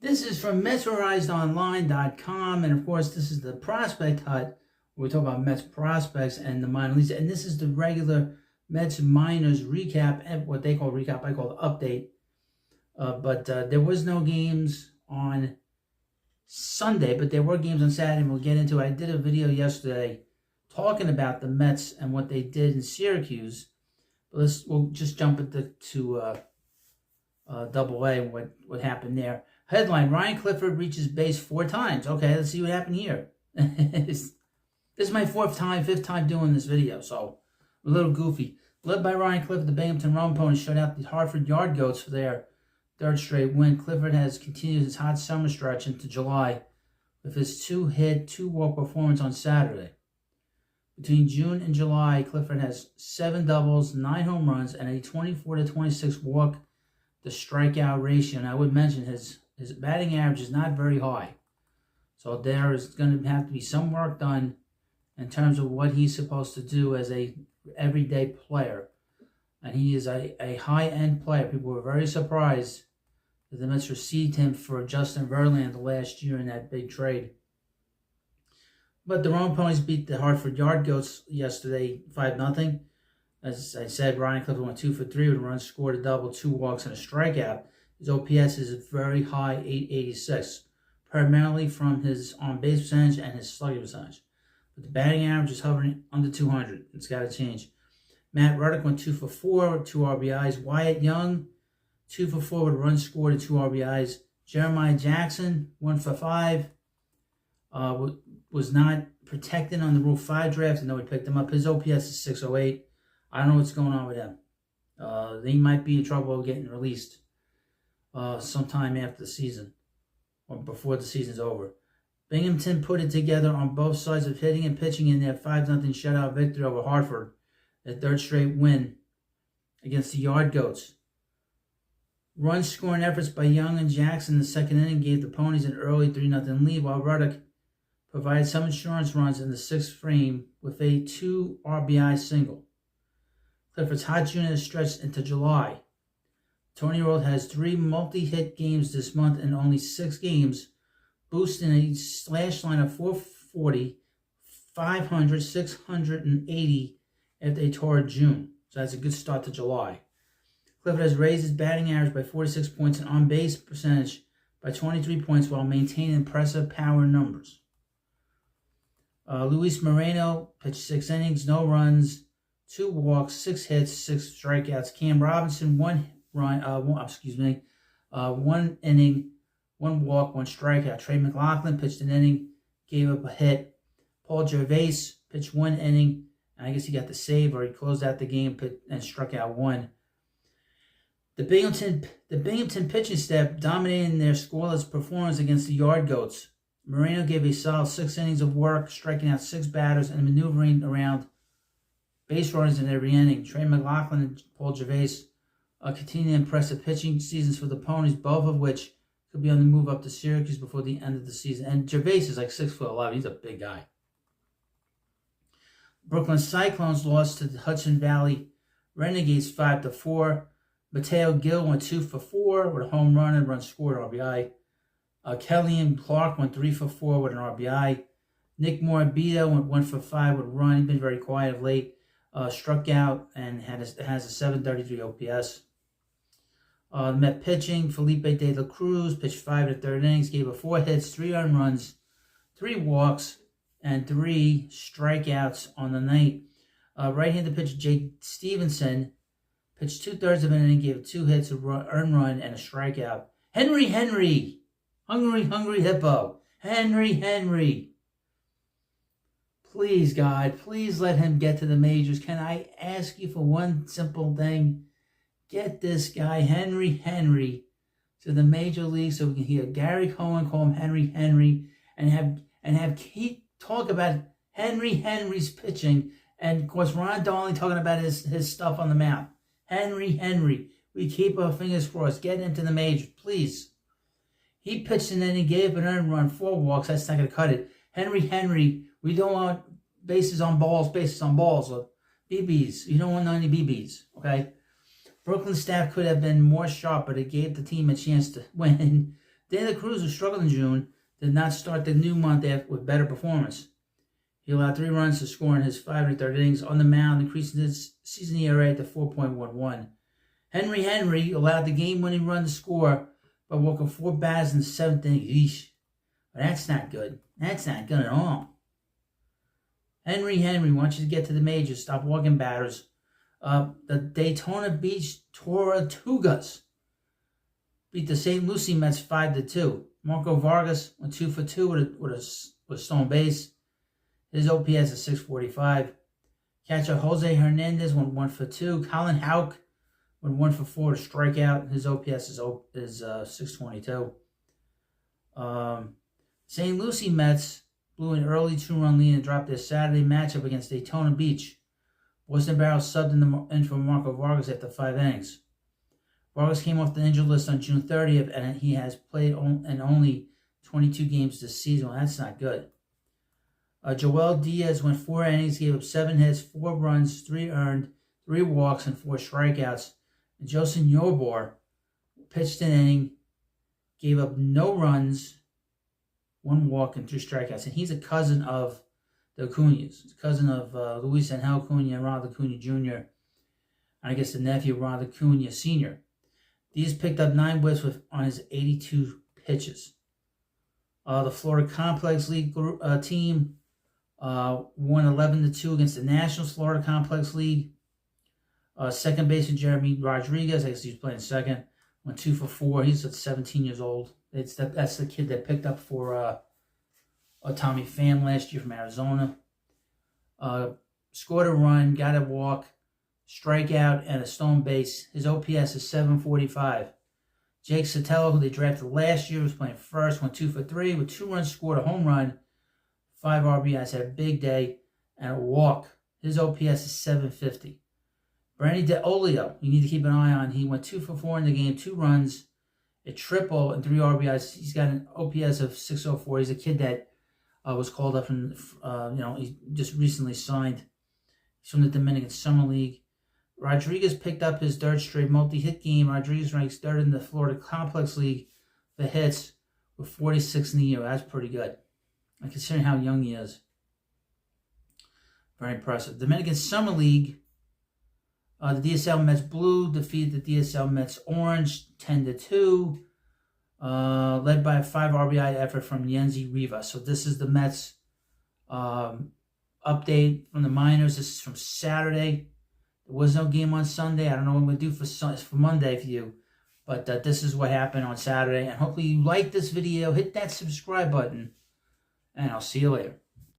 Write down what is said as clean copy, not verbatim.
This is from MetsRiseOnline.com, and of course, this is the Prospect Hut. Where we talk about Mets prospects and the minor leagues, and this is the regular Mets minors recap, and what they call recap, I call the update. But there was no games on Sunday, but there were games on Saturday, and we'll get into it. I did a video yesterday talking about the Mets and what they did in Syracuse. But we'll just jump into Double A, what happened there. Headline: Ryan Clifford reaches base 4 times. Okay, let's see what happened here. This is my fifth time doing this video, so I'm a little goofy. Led by Ryan Clifford, the Binghamton Rome Ponies shut out the Hartford Yard Goats for their 3rd straight win. Clifford has continued his hot summer stretch into July with his 2-hit, 2-walk performance on Saturday. Between June and July, Clifford has 7 doubles, 9 home runs, and a 24-26 walk to strikeout ratio. And I would mention his batting average is not very high. So there is going to have to be some work done in terms of what he's supposed to do as a everyday player. And he is a high-end player. People were very surprised that the Mets received him for Justin Verlander last year in that big trade. But the Rome Ponies beat the Hartford Yard Goats yesterday 5-0. As I said, Ryan Clifford went 2 for 3 with a run, scored a double, 2 walks, and a strikeout. His OPS is very high, 886, primarily from his on-base percentage and his slugging percentage. But the batting average is hovering under 200. It's got to change. Matt Ruddick went 2 for 4 with 2 RBIs. Wyatt Young, 2 for 4 with a run, scored and 2 RBIs. Jeremiah Jackson, 1 for 5. Was not protected on the Rule 5 draft, and nobody picked him up. His OPS is 608. I don't know what's going on with him. He might be in trouble getting released sometime after the season or before the season's over. Binghamton put it together on both sides of hitting and pitching in their 5-0 shutout victory over Hartford, their 3rd straight win against the Yard Goats. Run scoring efforts by Young and Jackson in the 2nd inning gave the Ponies an early 3-0 lead, while Ruddick provided some insurance runs in the 6th frame with a 2 RBI single. Clifford's hot June has stretched into July. Tony Road has 3 multi-hit games this month and only 6 games, boosting a slash line of 440, 500, 680 after a torrid June. So that's a good start to July. Clifford has raised his batting average by 46 points and on-base percentage by 23 points while maintaining impressive power numbers. Luis Moreno pitched 6 innings, no runs, 2 walks, 6 hits, 6 strikeouts. Cam Robinson, 1 inning, 1 walk, 1 strikeout. Trey McLaughlin pitched an inning, gave up a hit. Paul Gervais pitched 1 inning, and I guess he got the save, or he closed out the game and struck out 1. The Binghamton pitching staff dominated their scoreless performance against the Yard Goats. Moreno gave a solid 6 innings of work, striking out 6 batters and maneuvering around base runners in every inning. Trey McLaughlin and Paul Gervais continue impressive pitching seasons for the Ponies, both of which could be on the move up to Syracuse before the end of the season. And Gervais is like 6'11". He's a big guy. Brooklyn Cyclones lost to the Hudson Valley Renegades 5-4. Mateo Gill went 2 for 4 with a home run and run scored RBI. Kellyan Clark went 3 for 4 with an RBI. Nick Morabito went 1 for 5 with a run. He's been very quiet of late. Struck out and has a 733 OPS. Met pitching, Felipe De La Cruz pitched 5 in the 3rd innings, gave up 4 hits, 3 earned runs, 3 walks, and 3 strikeouts on the night. Right-handed pitcher Jake Stevenson pitched 2/3 of an inning, gave up 2 hits, an earned run, and a strikeout. Henry, hungry hippo. Henry. Please, God, please let him get to the majors. Can I ask you for one simple thing? Get this guy, Henry, to the major league so we can hear Gary Cohen call him Henry, and have Keith talk about Henry's pitching, and of course Ron Darling talking about his stuff on the mound. Henry, we keep our fingers crossed. Get him to the majors, please. He pitched and then he gave an earned run, 4 walks. That's not going to cut it. Henry, we don't want bases on balls, or BBs. You don't want any BBs, okay? Brooklyn staff could have been more sharp, but it gave the team a chance to win De La Cruz, who struggled in June, did not start the new month with better performance. He allowed 3 runs to score in his 5 1/3 innings on the mound, increasing his season ERA to 4.11. Henry allowed the game-winning run to score by walking 4 batters in the 7th inning. Eesh. But that's not good. That's not good at all. Henry, want you to get to the majors. Stop walking batters. The Daytona Beach Tortugas beat the St. Lucie Mets 5-2. Marco Vargas went 2 for 2 with a stolen base. His OPS is 645. Catcher Jose Hernandez went 1 for 2. Colin Houck went 1 for 4 to strikeout. His OPS is 622. St. Lucie Mets blew an early 2-run lead and dropped their Saturday matchup against Daytona Beach. Boston Barrels subbed in for Marco Vargas after 5 innings. Vargas came off the injured list on June 30th, and he has played in only 22 games this season. Well, that's not good. Joel Diaz went 4 innings, gave up 7 hits, 4 runs, 3 earned, 3 walks, and 4 strikeouts. And Joseph Yobor pitched an inning, gave up no runs, 1 walk, and 3 strikeouts. And he's a cousin of the Acuñas. He's a cousin of Luis Angel Acuña and Ronald Acuña Jr. And I guess the nephew of Ronald Acuña Sr. Diaz picked up 9 whiffs on his 82 pitches. The Florida Complex League team won 11-2 against the Nationals Florida Complex League. Second baseman Jeremy Rodriguez, I guess he's playing second, went 2 for 4. He's 17 years old. That's the kid that picked up for Tommy Pham last year from Arizona. Scored a run, got a walk, strikeout, and a stolen base. His OPS is 745. Jake Sotelo, who they drafted last year, was playing first, went 2 for 3 with 2 runs, scored a home run, 5 RBIs, had a big day, and a walk. His OPS is 750. Brandy DeOlio, you need to keep an eye on. He went 2 for 4 in the game, 2 runs, a triple, and 3 RBIs. He's got an OPS of 604. He's a kid that was called up from, he just recently signed. He's from the Dominican Summer League. Rodriguez picked up his 3rd straight multi-hit game. Rodriguez ranks 3rd in the Florida Complex League for hits with 46 in the year. That's pretty good, considering how young he is. Very impressive. Dominican Summer League, the DSL Mets Blue defeated the DSL Mets Orange 10-2, led by a 5 RBI effort from Yenzi Rivas. So this is the Mets update from the minors. This is from Saturday. There was no game on Sunday. I don't know what I'm going to do for Monday for you. But this is what happened on Saturday. And hopefully you like this video. Hit that subscribe button. And I'll see you later.